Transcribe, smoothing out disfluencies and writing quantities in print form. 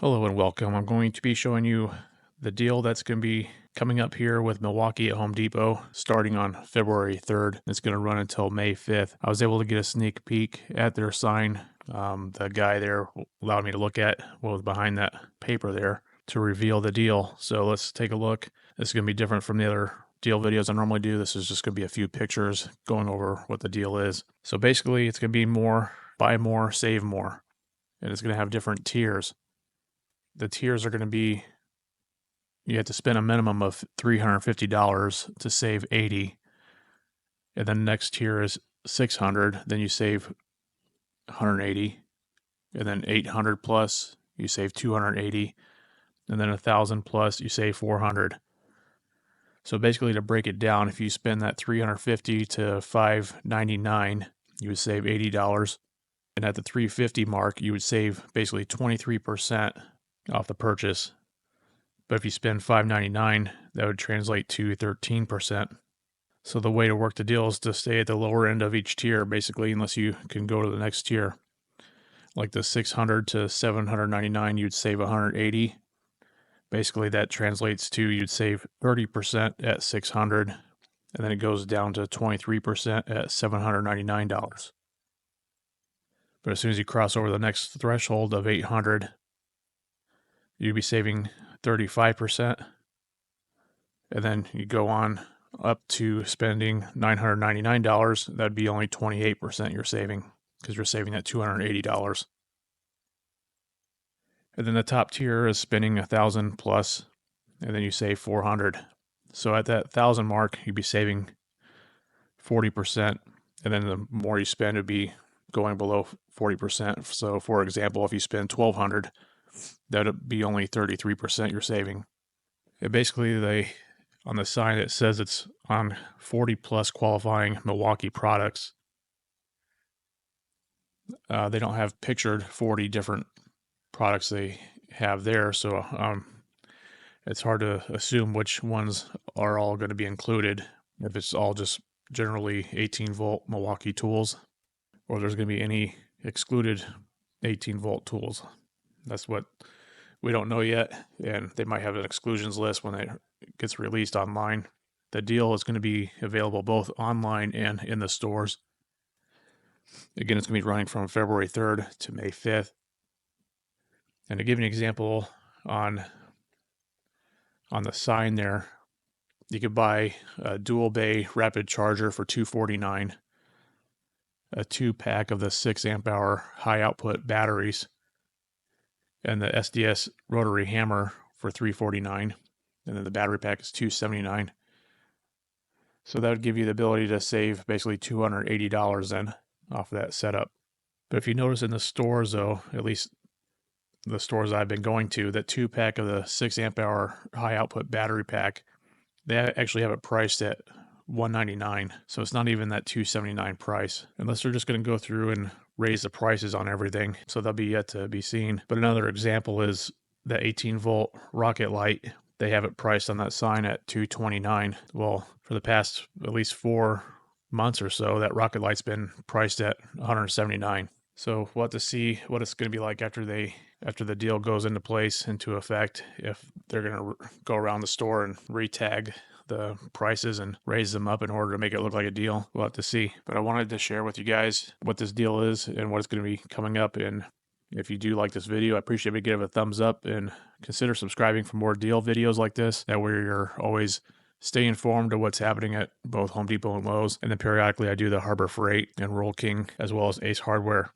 Hello and welcome. I'm going to be showing you the deal that's going to be coming up here with Milwaukee at Home Depot starting on February 3rd. It's going to run until May 5th. I was able to get a sneak peek at their sign. The guy there allowed me to look at what was behind that paper there to reveal the deal. So let's take a look. This is going to be different from the other deal videos I normally do. This is just going to be a few pictures going over what the deal is. So basically, it's going to be more, buy more, save more. And it's going to have different tiers. The tiers are going to be, you have to spend a minimum of $350 to save 80, and then the next tier is 600, then you save 180, and then 800 plus you save 280, and then 1,000 plus you save 400. So basically, to break it down, if you spend that 350 to 599, you would save $80, and at the 350 mark you would save basically 23% off the purchase. But if you spend $5.99, that would translate to 13%. So the way to work the deal is to stay at the lower end of each tier, basically, unless you can go to the next tier. Like the 600 to 799, you'd save 180. Basically, that translates to you'd save 30% at 600, and then it goes down to 23% at $799. But as soon as you cross over the next threshold of 800, you'd be saving 35%. And then you go on up to spending $999. That'd be only 28% you're saving because you're saving that $280. And then the top tier is spending 1,000 plus, and then you save 400. So at that 1,000 mark, you'd be saving 40%. And then the more you spend, it'd be going below 40%. So for example, if you spend 1,200, that'd be only 33% you're saving. It basically, on the sign it says it's on 40 plus qualifying Milwaukee products. They don't have pictured 40 different products they have there, so it's hard to assume which ones are all going to be included, if it's all just generally 18 volt Milwaukee tools, or there's going to be any excluded 18 volt tools. That's what we don't know yet, and they might have an exclusions list when it gets released online. The deal is going to be available both online and in the stores. Again, it's going to be running from February 3rd to May 5th. And to give you an example on the sign there, you could buy a dual bay rapid charger for $249, a 2-pack of the 6 amp hour high output batteries, and the SDS rotary hammer for $349, and then the battery pack is $279. So that would give you the ability to save basically $280 then off of that setup. But if you notice in the stores, though, at least the stores I've been going to, that 2-pack of the 6 amp hour high output battery pack, they actually have it priced at $199. So it's not even that $279 price, unless they're just going to go through and raise the prices on everything. So that'll be yet to be seen. But another example is the 18 volt rocket light. They have it priced on that sign at $229. Well, for the past at least 4 months or so, that rocket light's been priced at $179. So we'll have to see what it's going to be like after the deal goes into effect, if they're going to go around the store and re-tag the prices and raise them up in order to make it look like a deal. We'll have to see. But I wanted to share with you guys what this deal is and what it's going to be coming up. And if you do like this video, I appreciate it. Give it a thumbs up and consider subscribing for more deal videos like this. That way you're always stay informed of what's happening at both Home Depot and Lowe's. And then periodically I do the Harbor Freight and Roll King as well as Ace Hardware.